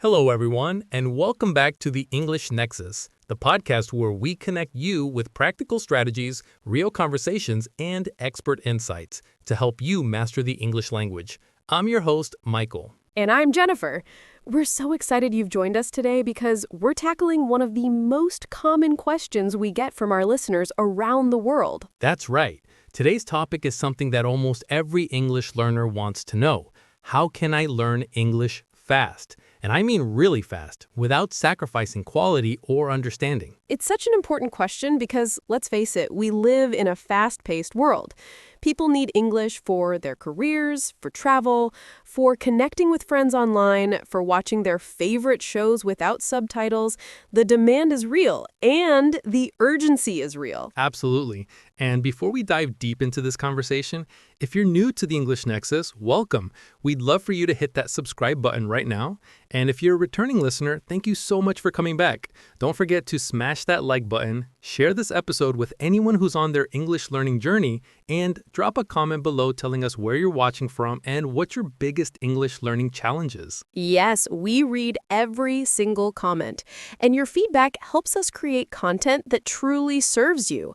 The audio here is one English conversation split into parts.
Hello, everyone, and welcome back to the English Nexus, the podcast where we connect you with practical strategies, real conversations, and expert insights to help you master the English language. I'm your host, Michael. And I'm Jennifer. We're so excited you've joined us today because we're tackling one of the most common questions we get from our listeners around the world. That's right. Today's topic is something that almost every English learner wants to know. How can I learn English fast? And I mean really fast, without sacrificing quality or understanding. It's such an important question because, let's face it, we live in a fast-paced world. People need English for their careers, for travel, for connecting with friends online, for watching their favorite shows without subtitles. The demand is real, and the urgency is real. Absolutely. And before we dive deep into this conversation, if you're new to the English Nexus, welcome. We'd love for you to hit that subscribe button right now. And if you're a returning listener, thank you so much for coming back. Don't forget to smash that like button, share this episode with anyone who's on their English learning journey, and drop a comment below telling us where you're watching from and what your biggest English learning challenge is. Yes, we read every single comment, and your feedback helps us create content that truly serves you.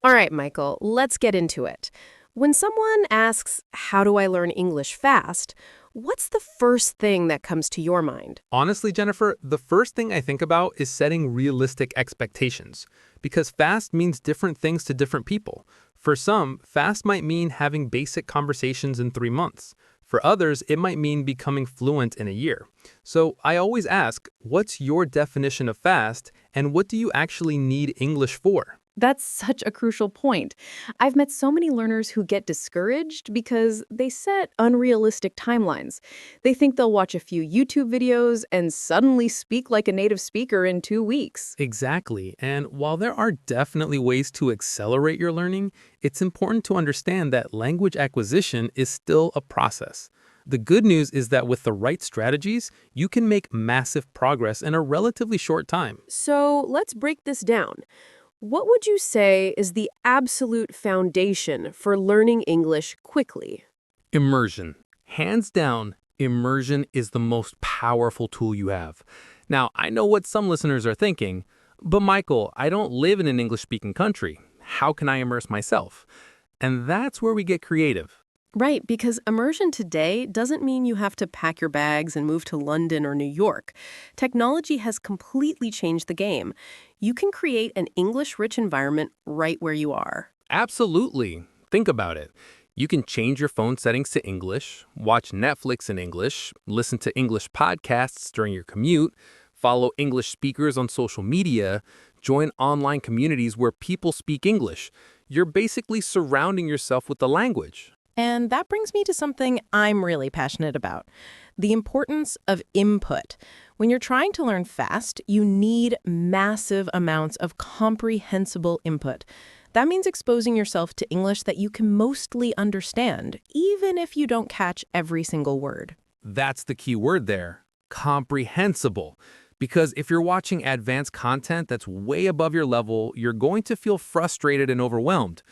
All right, Michael, let's get into it. When someone asks, how do I learn English fast? What's the first thing that comes to your mind? Honestly, Jennifer, the first thing I think about is setting realistic expectations, because fast means different things to different people. For some, fast might mean having basic conversations in 3 months. For others, it might mean becoming fluent in a year. So I always ask, what's your definition of fast, and what do you actually need English for? That's such a crucial point. I've met so many learners who get discouraged because they set unrealistic timelines. They think they'll watch a few YouTube videos and suddenly speak like a native speaker in 2 weeks. Exactly. And while there are definitely ways to accelerate your learning, it's important to understand that language acquisition is still a process. The good news is that with the right strategies, you can make massive progress in a relatively short time. So let's break this down. What would you say is the absolute foundation for learning English quickly? Immersion. Hands down, immersion is the most powerful tool you have. Now, I know what some listeners are thinking, but Michael, I don't live in an English-speaking country. How can I immerse myself? And that's where we get creative. Right, because immersion today doesn't mean you have to pack your bags and move to London or New York. Technology has completely changed the game. You can create an English-rich environment right where you are. Absolutely. Think about it. You can change your phone settings to English, watch Netflix in English, listen to English podcasts during your commute, follow English speakers on social media, join online communities where people speak English. You're basically surrounding yourself with the language. And that brings me to something I'm really passionate about, the importance of input. When you're trying to learn fast, you need massive amounts of comprehensible input. That means exposing yourself to English that you can mostly understand, even if you don't catch every single word. That's the key word there, comprehensible. Because if you're watching advanced content that's way above your level, you're going to feel frustrated and overwhelmed.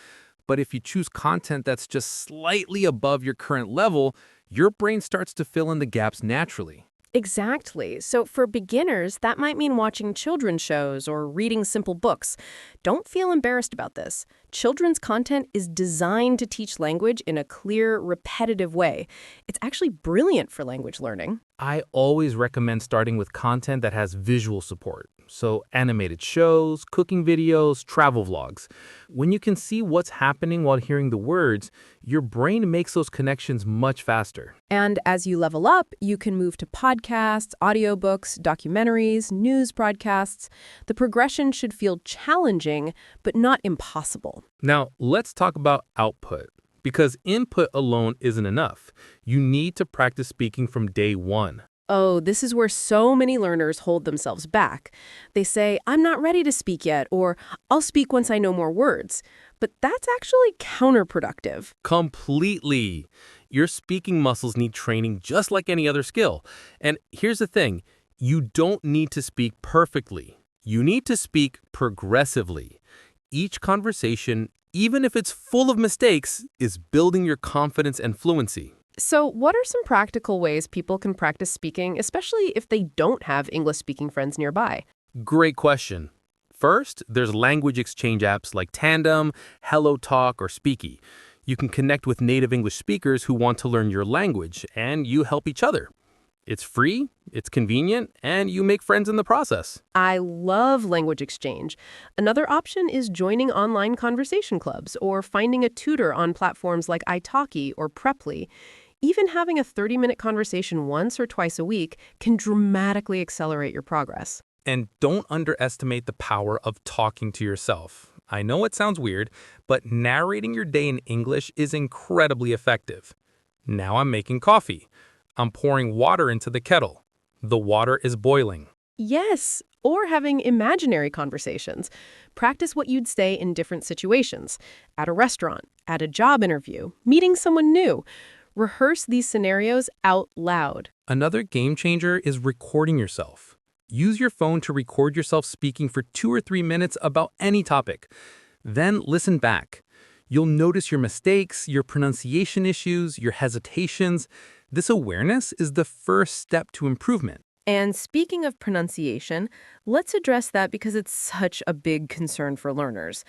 But if you choose content that's just slightly above your current level, your brain starts to fill in the gaps naturally. Exactly. So for beginners, that might mean watching children's shows or reading simple books. Don't feel embarrassed about this. Children's content is designed to teach language in a clear, repetitive way. It's actually brilliant for language learning. I always recommend starting with content that has visual support. So animated shows, cooking videos, travel vlogs. When you can see what's happening while hearing the words, your brain makes those connections much faster. And as you level up, you can move to podcasts, audiobooks, documentaries, news broadcasts. The progression should feel challenging, but not impossible. Now, let's talk about output. Because input alone isn't enough. You need to practice speaking from day one. Oh, this is where so many learners hold themselves back. They say, I'm not ready to speak yet, or I'll speak once I know more words. But that's actually counterproductive. Completely. Your speaking muscles need training just like any other skill. And here's the thing, you don't need to speak perfectly. You need to speak progressively. Each conversation, even if it's full of mistakes, is building your confidence and fluency. So, what are some practical ways people can practice speaking, especially if they don't have English-speaking friends nearby? Great question. First, there's language exchange apps like Tandem, HelloTalk, or Speaky. You can connect with native English speakers who want to learn your language, and you help each other. It's free, it's convenient, and you make friends in the process. I love language exchange. Another option is joining online conversation clubs or finding a tutor on platforms like italki or Preply. Even having a 30-minute conversation once or twice a week can dramatically accelerate your progress. And don't underestimate the power of talking to yourself. I know it sounds weird, but narrating your day in English is incredibly effective. Now I'm making coffee. I'm pouring water into the kettle. The water is boiling. Yes, or having imaginary conversations. Practice what you'd say in different situations. At a restaurant, at a job interview, meeting someone new. Rehearse these scenarios out loud. Another game changer is recording yourself. Use your phone to record yourself speaking for 2 or 3 minutes about any topic. Then listen back. You'll notice your mistakes, your pronunciation issues, your hesitations. This awareness is the first step to improvement. And speaking of pronunciation, let's address that because it's such a big concern for learners.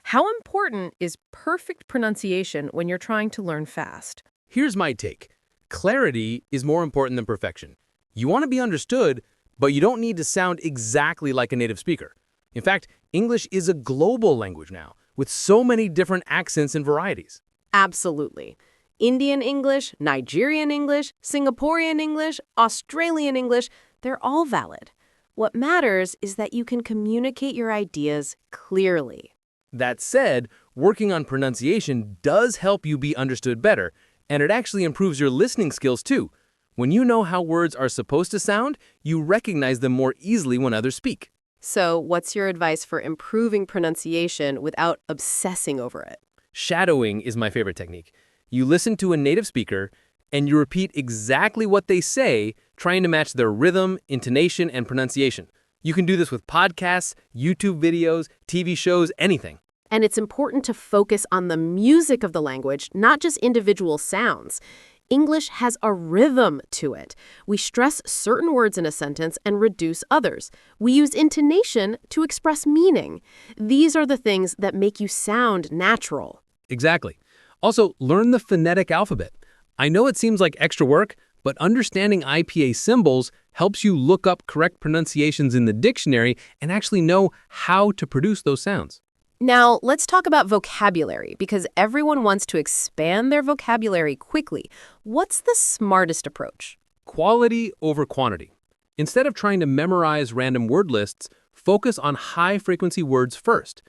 How important is perfect pronunciation when you're trying to learn fast? Here's my take. Clarity is more important than perfection. You want to be understood, but you don't need to sound exactly like a native speaker. In fact, English is a global language now, with so many different accents and varieties. Absolutely. Indian English, Nigerian English, Singaporean English, Australian English, they're all valid. What matters is that you can communicate your ideas clearly. That said, working on pronunciation does help you be understood better, and it actually improves your listening skills too. When you know how words are supposed to sound, you recognize them more easily when others speak. So, what's your advice for improving pronunciation without obsessing over it? Shadowing is my favorite technique. You listen to a native speaker, and you repeat exactly what they say, trying to match their rhythm, intonation, and pronunciation. You can do this with podcasts, YouTube videos, TV shows, anything. And it's important to focus on the music of the language, not just individual sounds. English has a rhythm to it. We stress certain words in a sentence and reduce others. We use intonation to express meaning. These are the things that make you sound natural. Exactly. Also, learn the phonetic alphabet. I know it seems like extra work, but understanding IPA symbols helps you look up correct pronunciations in the dictionary and actually know how to produce those sounds. Now, let's talk about vocabulary, because everyone wants to expand their vocabulary quickly. What's the smartest approach? Quality over quantity. Instead of trying to memorize random word lists, focus on high-frequency words first.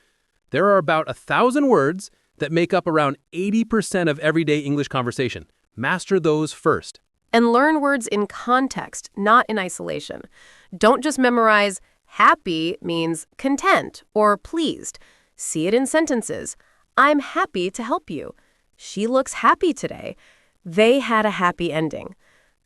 There are about 1,000 words that make up around 80% of everyday English conversation. Master those first. And learn words in context, not in isolation. Don't just memorize happy means content or pleased. See it in sentences. I'm happy to help you. She looks happy today. They had a happy ending.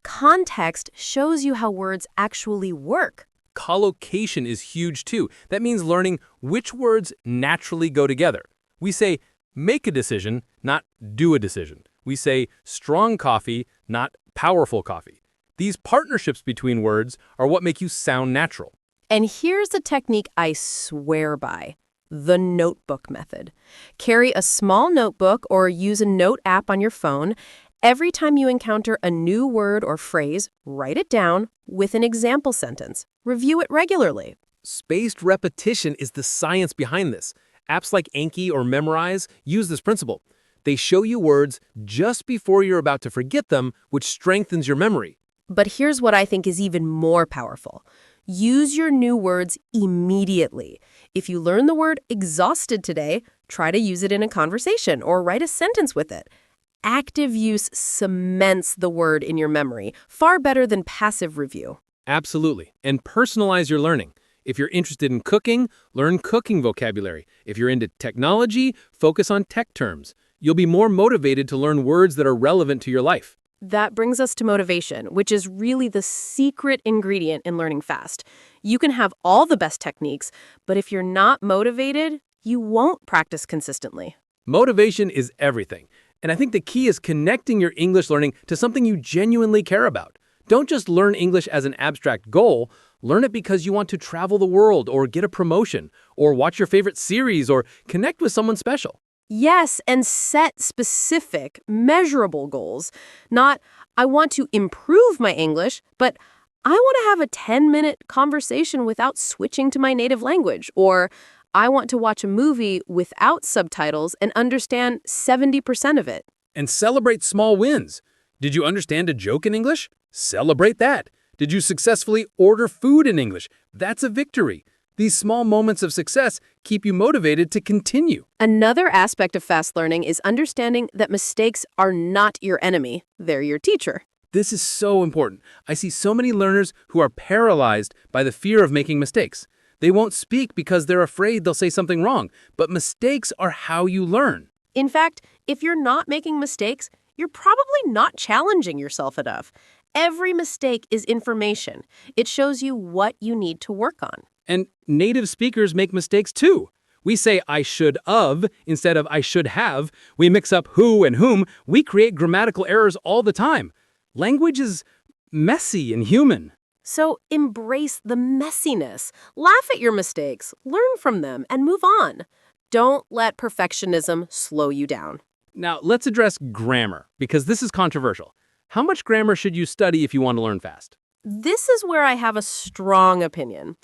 Context shows you how words actually work. Collocation is huge too. That means learning which words naturally go together. We say make a decision, not do a decision. We say strong coffee, not powerful coffee. These partnerships between words are what make you sound natural. And here's a technique I swear by. The notebook method. Carry a small notebook or use a note app on your phone. Every time you encounter a new word or phrase, write it down with an example sentence. Review it regularly. Spaced repetition is the science behind this. Apps like Anki or Memrise use this principle. They show you words just before you're about to forget them, which strengthens your memory. But here's what I think is even more powerful. Use your new words immediately. If you learn the word exhausted today, try to use it in a conversation or write a sentence with it. Active use cements the word in your memory, far better than passive review. Absolutely. And personalize your learning. If you're interested in cooking, learn cooking vocabulary. If you're into technology, focus on tech terms. You'll be more motivated to learn words that are relevant to your life. That brings us to motivation, which is really the secret ingredient in learning fast. You can have all the best techniques, but if you're not motivated, you won't practice consistently. Motivation is everything. And I think the key is connecting your English learning to something you genuinely care about. Don't just learn English as an abstract goal. Learn it because you want to travel the world or get a promotion or watch your favorite series or connect with someone special. Yes, and set specific, measurable goals. Not, I want to improve my English, but I want to have a 10-minute conversation without switching to my native language. Or I want to watch a movie without subtitles and understand 70% of it. And celebrate small wins. Did you understand a joke in English? Celebrate that. Did you successfully order food in English? That's a victory. These small moments of success keep you motivated to continue. Another aspect of fast learning is understanding that mistakes are not your enemy. They're your teacher. This is so important. I see so many learners who are paralyzed by the fear of making mistakes. They won't speak because they're afraid they'll say something wrong. But mistakes are how you learn. In fact, if you're not making mistakes, you're probably not challenging yourself enough. Every mistake is information. It shows you what you need to work on. And native speakers make mistakes too. We say I should of instead of I should have. We mix up who and whom. We create grammatical errors all the time. Language is messy and human. So embrace the messiness. Laugh at your mistakes, learn from them, and move on. Don't let perfectionism slow you down. Now, let's address grammar, because this is controversial. How much grammar should you study if you want to learn fast? This is where I have a strong opinion.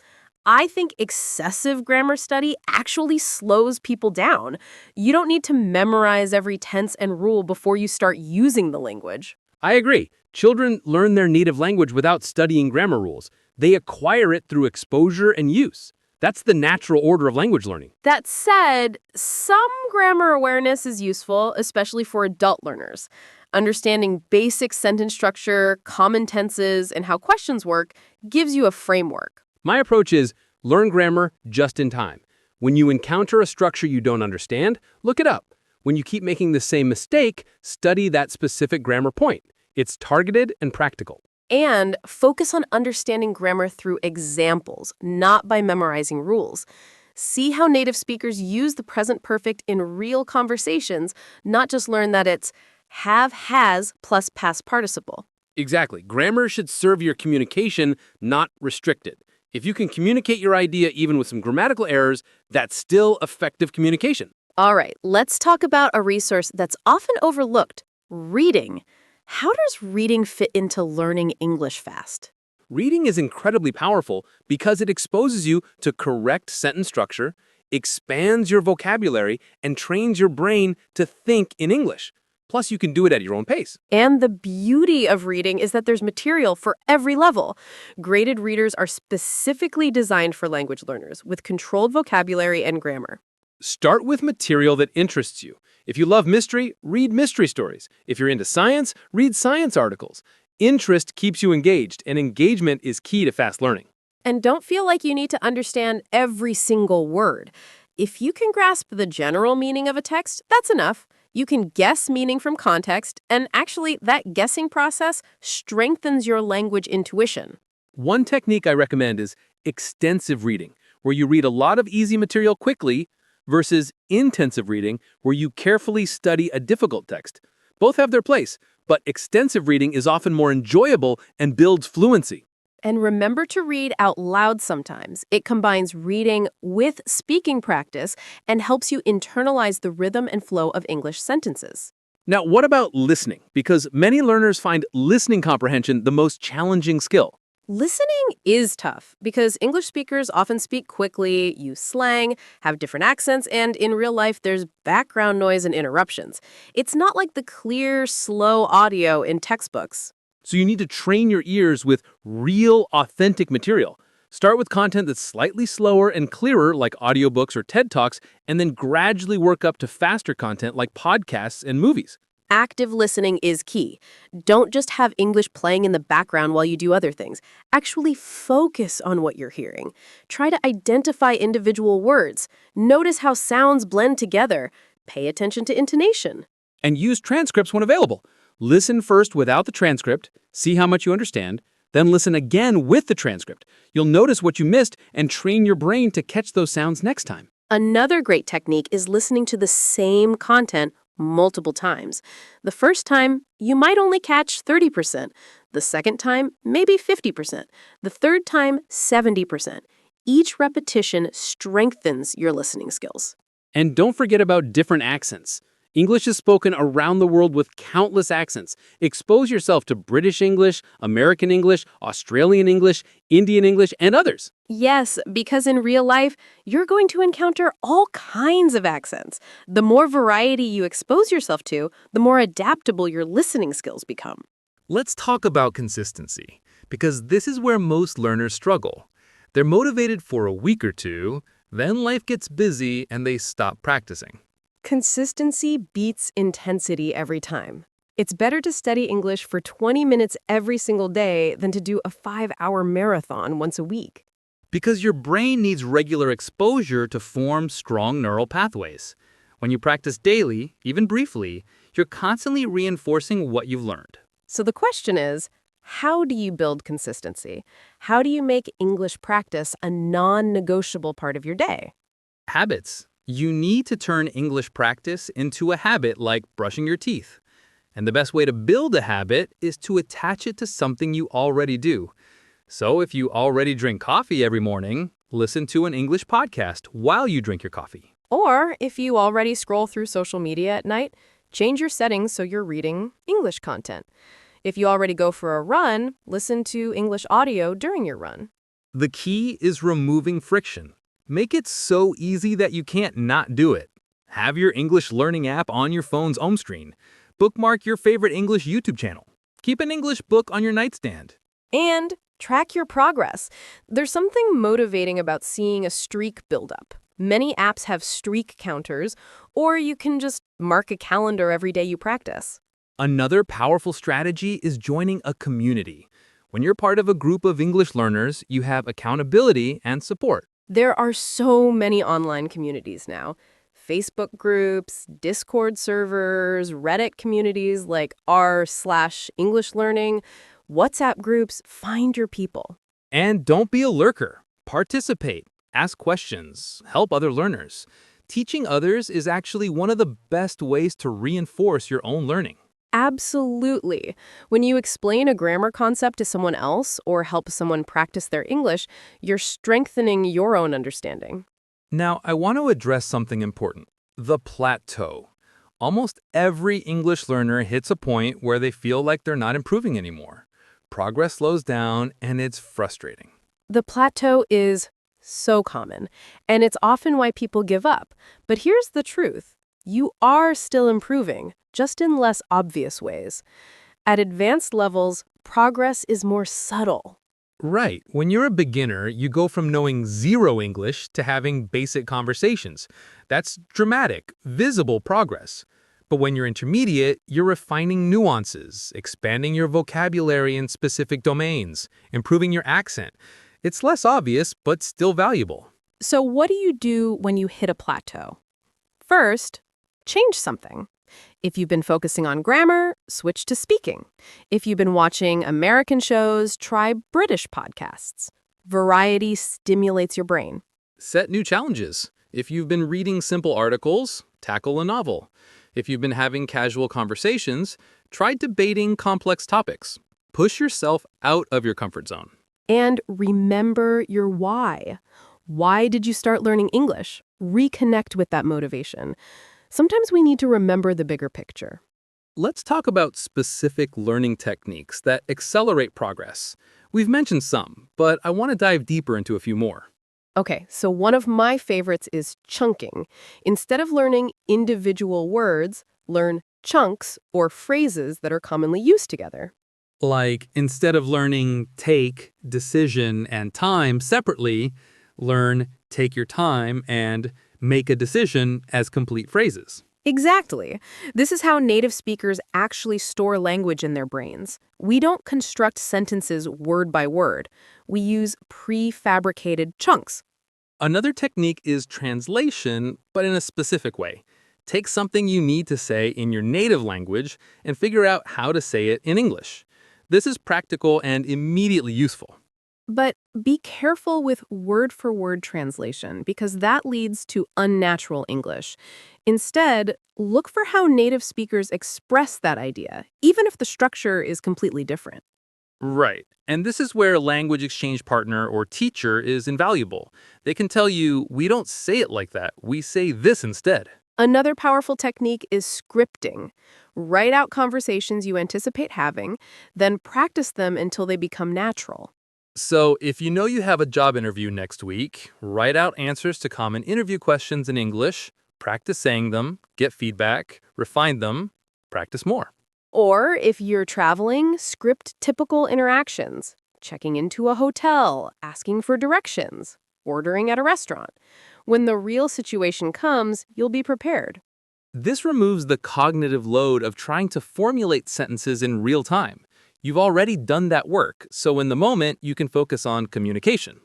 I think excessive grammar study actually slows people down. You don't need to memorize every tense and rule before you start using the language. I agree. Children learn their native language without studying grammar rules. They acquire it through exposure and use. That's the natural order of language learning. That said, some grammar awareness is useful, especially for adult learners. Understanding basic sentence structure, common tenses, and how questions work gives you a framework. My approach is learn grammar just in time. When you encounter a structure you don't understand, look it up. When you keep making the same mistake, study that specific grammar point. It's targeted and practical. And focus on understanding grammar through examples, not by memorizing rules. See how native speakers use the present perfect in real conversations, not just learn that it's have, has, plus past participle. Exactly. Grammar should serve your communication, not restrict it. If you can communicate your idea even with some grammatical errors, that's still effective communication. All right, let's talk about a resource that's often overlooked, reading. How does reading fit into learning English fast? Reading is incredibly powerful because it exposes you to correct sentence structure, expands your vocabulary, and trains your brain to think in English. Plus, you can do it at your own pace. And the beauty of reading is that there's material for every level. Graded readers are specifically designed for language learners with controlled vocabulary and grammar. Start with material that interests you. If you love mystery, read mystery stories. If you're into science, read science articles. Interest keeps you engaged, and engagement is key to fast learning. And don't feel like you need to understand every single word. If you can grasp the general meaning of a text, that's enough. You can guess meaning from context, and actually, that guessing process strengthens your language intuition. One technique I recommend is extensive reading, where you read a lot of easy material quickly, versus intensive reading, where you carefully study a difficult text. Both have their place, but extensive reading is often more enjoyable and builds fluency. And remember to read out loud sometimes. It combines reading with speaking practice and helps you internalize the rhythm and flow of English sentences. Now, what about listening? Because many learners find listening comprehension the most challenging skill. Listening is tough because English speakers often speak quickly, use slang, have different accents, and in real life there's background noise and interruptions. It's not like the clear, slow audio in textbooks. So you need to train your ears with real, authentic material. Start with content that's slightly slower and clearer, like audiobooks or TED Talks, and then gradually work up to faster content like podcasts and movies. Active listening is key. Don't just have English playing in the background while you do other things. Actually focus on what you're hearing. Try to identify individual words. Notice how sounds blend together. Pay attention to intonation. And use transcripts when available. Listen first without the transcript, see how much you understand, then listen again with the transcript. You'll notice what you missed and train your brain to catch those sounds next time. Another great technique is listening to the same content multiple times. The first time, you might only catch 30%. The second time, maybe 50%. The third time, 70%. Each repetition strengthens your listening skills. And don't forget about different accents. English is spoken around the world with countless accents. Expose yourself to British English, American English, Australian English, Indian English, and others. Yes, because in real life, you're going to encounter all kinds of accents. The more variety you expose yourself to, the more adaptable your listening skills become. Let's talk about consistency, because this is where most learners struggle. They're motivated for a week or two, then life gets busy and they stop practicing. Consistency beats intensity every time. It's better to study English for 20 minutes every single day than to do a 5-hour marathon once a week. Because your brain needs regular exposure to form strong neural pathways. When you practice daily, even briefly, you're constantly reinforcing what you've learned. So the question is, how do you build consistency? How do you make English practice a non-negotiable part of your day? Habits. You need to turn English practice into a habit like brushing your teeth. And the best way to build a habit is to attach it to something you already do. So if you already drink coffee every morning, listen to an English podcast while you drink your coffee. Or if you already scroll through social media at night, change your settings so you're reading English content. If you already go for a run, listen to English audio during your run. The key is removing friction. Make it so easy that you can't not do it. Have your English learning app on your phone's home screen. Bookmark your favorite English YouTube channel. Keep an English book on your nightstand. And track your progress. There's something motivating about seeing a streak build up. Many apps have streak counters, or you can just mark a calendar every day you practice. Another powerful strategy is joining a community. When you're part of a group of English learners, you have accountability and support. There are so many online communities now. Facebook groups, Discord servers, Reddit communities like r/English learning, WhatsApp groups. Find your people. And don't be a lurker. Participate, ask questions, help other learners. Teaching others is actually one of the best ways to reinforce your own learning. Absolutely. When you explain a grammar concept to someone else or help someone practice their English, you're strengthening your own understanding. Now, I want to address something important. The plateau. Almost every English learner hits a point where they feel like they're not improving anymore. Progress slows down, and it's frustrating. The plateau is so common, and it's often why people give up. But here's the truth. You are still improving, just in less obvious ways. At advanced levels, progress is more subtle. Right. When you're a beginner, you go from knowing zero English to having basic conversations. That's dramatic, visible progress. But when you're intermediate, you're refining nuances, expanding your vocabulary in specific domains, improving your accent. It's less obvious, but still valuable. So what do you do when you hit a plateau? First, change something. If you've been focusing on grammar, switch to speaking. If you've been watching American shows, try British podcasts. Variety stimulates your brain. Set new challenges. If you've been reading simple articles, tackle a novel. If you've been having casual conversations, try debating complex topics. Push yourself out of your comfort zone. And remember your why. Why did you start learning English? Reconnect with that motivation. Sometimes we need to remember the bigger picture. Let's talk about specific learning techniques that accelerate progress. We've mentioned some, but I want to dive deeper into a few more. Okay, so one of my favorites is chunking. Instead of learning individual words, learn chunks or phrases that are commonly used together. Like, instead of learning take, decision, and time separately, learn take your time and make a decision as complete phrases. Exactly. This is how native speakers actually store language in their brains. We don't construct sentences word by word. We use prefabricated chunks. Another technique is translation, but in a specific way. Take something you need to say in your native language and figure out how to say it in English. This is practical and immediately useful. But be careful with word-for-word translation because that leads to unnatural English. Instead, look for how native speakers express that idea, even if the structure is completely different. Right. And this is where a language exchange partner or teacher is invaluable. They can tell you, we don't say it like that, we say this instead. Another powerful technique is scripting. Write out conversations you anticipate having, then practice them until they become natural. So, if you know you have a job interview next week, write out answers to common interview questions in English, practice saying them, get feedback, refine them, practice more. Or if you're traveling, script typical interactions, checking into a hotel, asking for directions, ordering at a restaurant. When the real situation comes, you'll be prepared. This removes the cognitive load of trying to formulate sentences in real time. You've already done that work, so in the moment, you can focus on communication.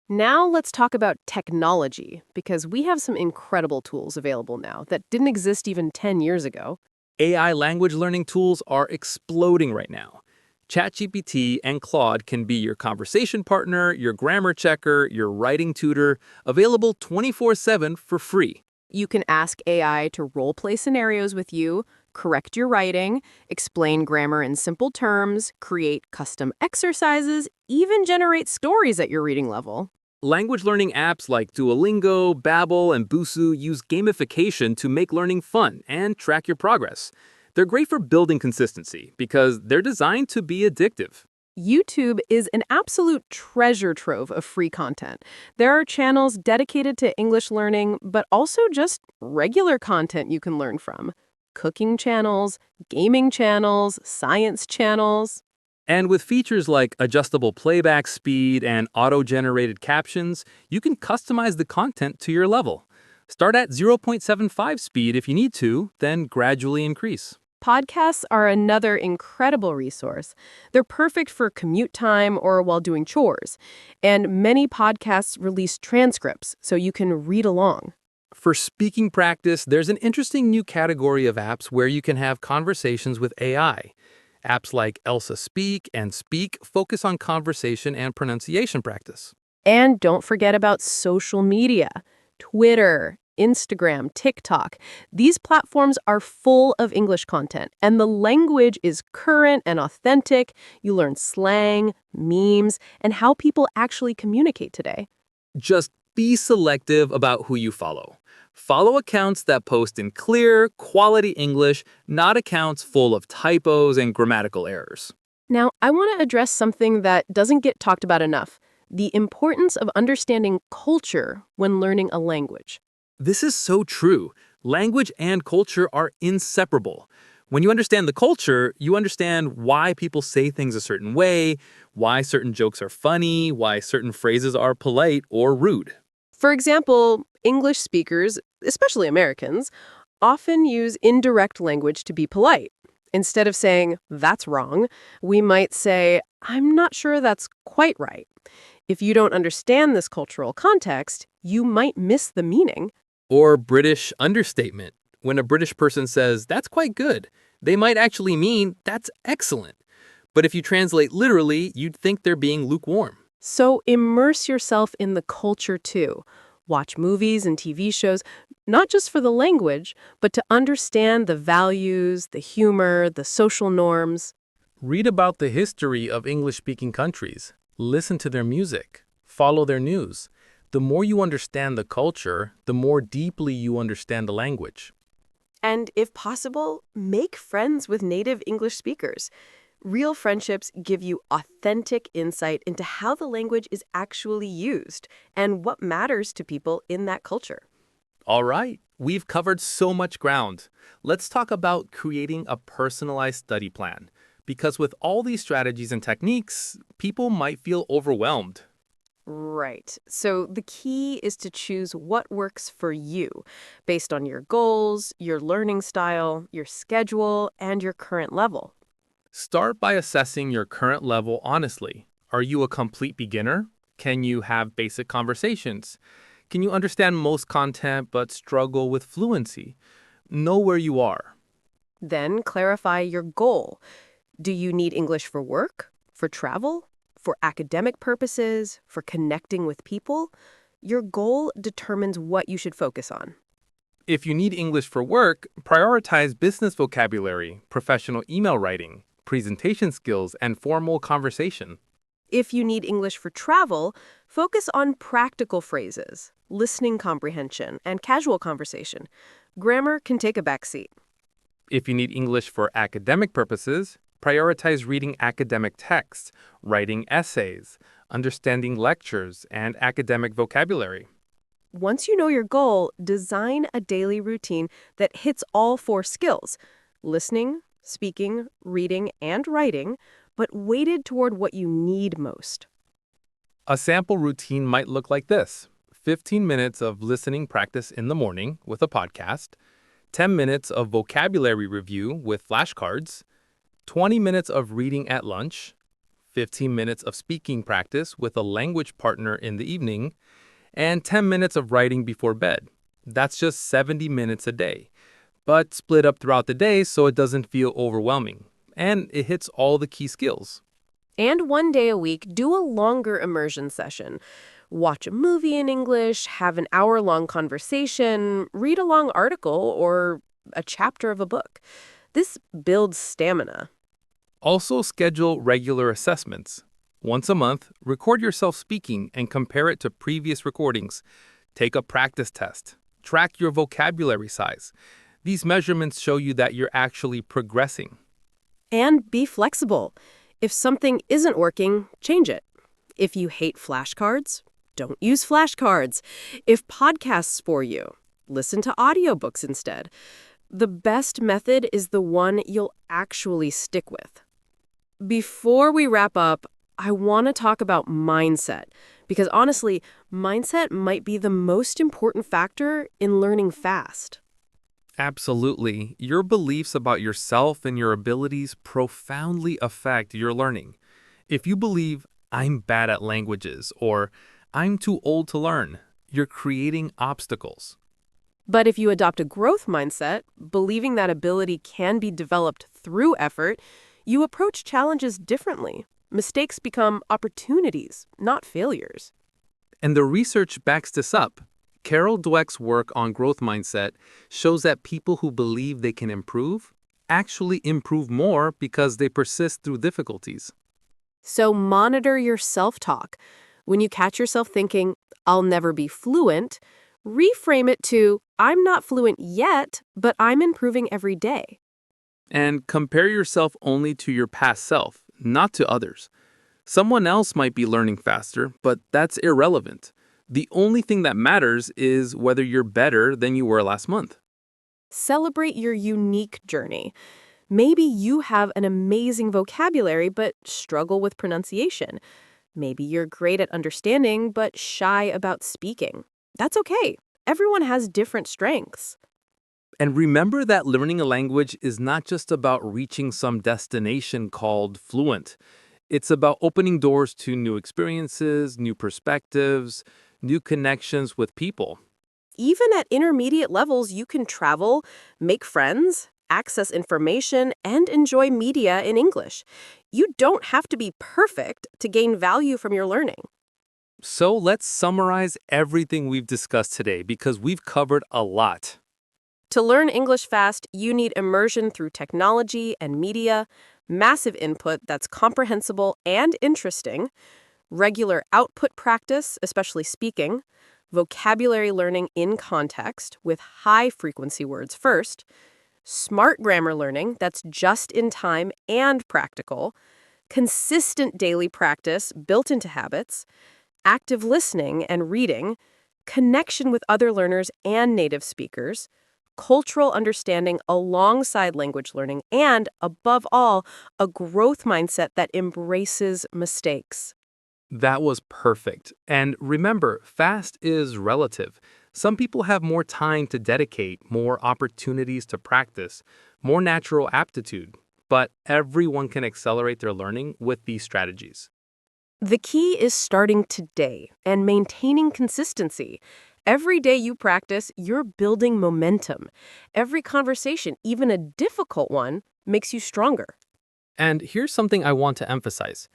Now let's talk about technology, because we have some incredible tools available now that didn't exist even 10 years ago. AI language learning tools are exploding right now. ChatGPT and Claude can be your conversation partner, your grammar checker, your writing tutor, available 24/7 for free. You can ask AI to role-play scenarios with you, correct your writing, explain grammar in simple terms, create custom exercises, even generate stories at your reading level. Language learning apps like Duolingo, Babbel, and Busuu use gamification to make learning fun and track your progress. They're great for building consistency because they're designed to be addictive. YouTube is an absolute treasure trove of free content. There are channels dedicated to English learning, but also just regular content you can learn from. Cooking channels, gaming channels, science channels. And with features like adjustable playback speed and auto-generated captions, you can customize the content to your level. Start at 0.75 speed if you need to, then gradually increase. Podcasts are another incredible resource. They're perfect for commute time or while doing chores. And many podcasts release transcripts so you can read along. For speaking practice, there's an interesting new category of apps where you can have conversations with AI. Apps like Elsa Speak and Speak focus on conversation and pronunciation practice. And don't forget about social media. Twitter, Instagram, TikTok. These platforms are full of English content, and the language is current and authentic. You learn slang, memes, and how people actually communicate today. Just be selective about who you follow. Follow accounts that post in clear, quality English, not accounts full of typos and grammatical errors. Now, I want to address something that doesn't get talked about enough: the importance of understanding culture when learning a language. This is so true. Language and culture are inseparable. When you understand the culture, you understand why people say things a certain way, why certain jokes are funny, why certain phrases are polite or rude. For example, English speakers, especially Americans, often use indirect language to be polite. Instead of saying, "That's wrong," we might say, "I'm not sure that's quite right." If you don't understand this cultural context, you might miss the meaning. Or British understatement. When a British person says, "That's quite good," they might actually mean, "That's excellent." But if you translate literally, you'd think they're being lukewarm. So immerse yourself in the culture too. Watch movies and TV shows, not just for the language, but to understand the values, the humor, the social norms. Read about the history of English-speaking countries. Listen to their music. Follow their news. The more you understand the culture, the more deeply you understand the language. And if possible, make friends with native English speakers. Real friendships give you authentic insight into how the language is actually used and what matters to people in that culture. All right, we've covered so much ground. Let's talk about creating a personalized study plan. Because with all these strategies and techniques, people might feel overwhelmed. Right. So the key is to choose what works for you based on your goals, your learning style, your schedule, and your current level. Start by assessing your current level honestly. Are you a complete beginner? Can you have basic conversations? Can you understand most content but struggle with fluency? Know where you are. Then clarify your goal. Do you need English for work, for travel, for academic purposes, for connecting with people, your goal determines what you should focus on. If you need English for work, prioritize business vocabulary, professional email writing, presentation skills, and formal conversation. If you need English for travel, focus on practical phrases, listening comprehension, and casual conversation. Grammar can take a backseat. If you need English for academic purposes, prioritize reading academic texts, writing essays, understanding lectures, and academic vocabulary. Once you know your goal, design a daily routine that hits all 4 skills: listening, speaking, reading, and writing, but weighted toward what you need most. A sample routine might look like this: 15 minutes of listening practice in the morning with a podcast, 10 minutes of vocabulary review with flashcards, 20 minutes of reading at lunch, 15 minutes of speaking practice with a language partner in the evening, and 10 minutes of writing before bed. That's just 70 minutes a day, but split up throughout the day so it doesn't feel overwhelming, and it hits all the key skills. And 1 day a week, do a longer immersion session. Watch a movie in English, have an hour-long conversation, read a long article or a chapter of a book. This builds stamina. Also, schedule regular assessments. Once a month, record yourself speaking and compare it to previous recordings. Take a practice test. Track your vocabulary size. These measurements show you that you're actually progressing. And be flexible. If something isn't working, change it. If you hate flashcards, don't use flashcards. If podcasts bore you, listen to audiobooks instead. The best method is the one you'll actually stick with. Before we wrap up, I want to talk about mindset, because honestly, mindset might be the most important factor in learning fast. Absolutely. Your beliefs about yourself and your abilities profoundly affect your learning. If you believe, I'm bad at languages, or I'm too old to learn, you're creating obstacles. But if you adopt a growth mindset, believing that ability can be developed through effort, you approach challenges differently. Mistakes become opportunities, not failures. And the research backs this up. Carol Dweck's work on growth mindset shows that people who believe they can improve actually improve more because they persist through difficulties. So monitor your self-talk. When you catch yourself thinking, I'll never be fluent, reframe it to, I'm not fluent yet, but I'm improving every day. And compare yourself only to your past self, not to others. Someone else might be learning faster, but that's irrelevant. The only thing that matters is whether you're better than you were last month. Celebrate your unique journey. Maybe you have an amazing vocabulary but struggle with pronunciation. Maybe you're great at understanding but shy about speaking. That's okay. Everyone has different strengths. And remember that learning a language is not just about reaching some destination called fluent. It's about opening doors to new experiences, new perspectives, new connections with people. Even at intermediate levels, you can travel, make friends, access information, and enjoy media in English. You don't have to be perfect to gain value from your learning. So let's summarize everything we've discussed today because we've covered a lot. To learn English fast, you need immersion through technology and media, massive input that's comprehensible and interesting, regular output practice, especially speaking, vocabulary learning in context with high-frequency words first, smart grammar learning that's just in time and practical, consistent daily practice built into habits, active listening and reading, connection with other learners and native speakers, cultural understanding alongside language learning, and, above all, a growth mindset that embraces mistakes. That was perfect. And remember, fast is relative. Some people have more time to dedicate, more opportunities to practice, more natural aptitude. But everyone can accelerate their learning with these strategies. The key is starting today and maintaining consistency. Every day you practice, you're building momentum. Every conversation, even a difficult one, makes you stronger. And here's something I want to emphasize.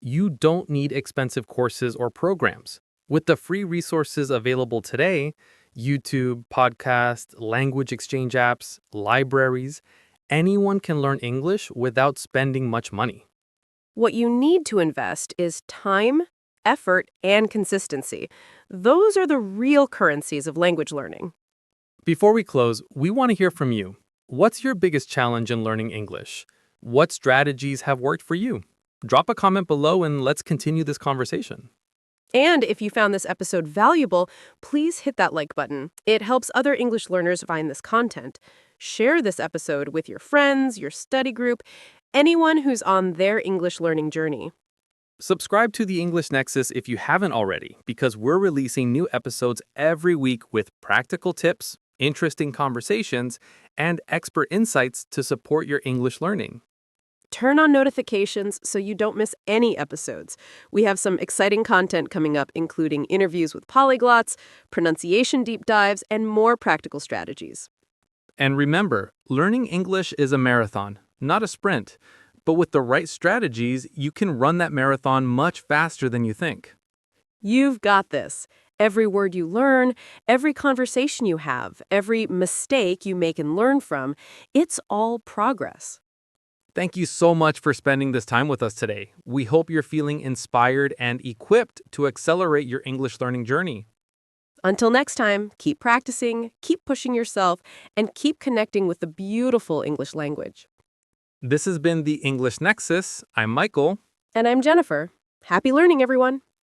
You don't need expensive courses or programs. With the free resources available today, YouTube, podcasts, language exchange apps, libraries, anyone can learn English without spending much money. What you need to invest is time, effort, and consistency. Those are the real currencies of language learning. Before we close, we want to hear from you. What's your biggest challenge in learning English? What strategies have worked for you? Drop a comment below and let's continue this conversation. And if you found this episode valuable, please hit that like button. It helps other English learners find this content. Share this episode with your friends, your study group, anyone who's on their English learning journey. Subscribe to the English Nexus if you haven't already, because we're releasing new episodes every week with practical tips, interesting conversations, and expert insights to support your English learning. Turn on notifications so you don't miss any episodes. We have some exciting content coming up, including interviews with polyglots, pronunciation deep dives, and more practical strategies. And remember, learning English is a marathon, not a sprint. But with the right strategies, you can run that marathon much faster than you think. You've got this. Every word you learn, every conversation you have, every mistake you make and learn from, it's all progress. Thank you so much for spending this time with us today. We hope you're feeling inspired and equipped to accelerate your English learning journey. Until next time, keep practicing, keep pushing yourself, and keep connecting with the beautiful English language. This has been the English Nexus. I'm Michael. And I'm Jennifer. Happy learning, everyone.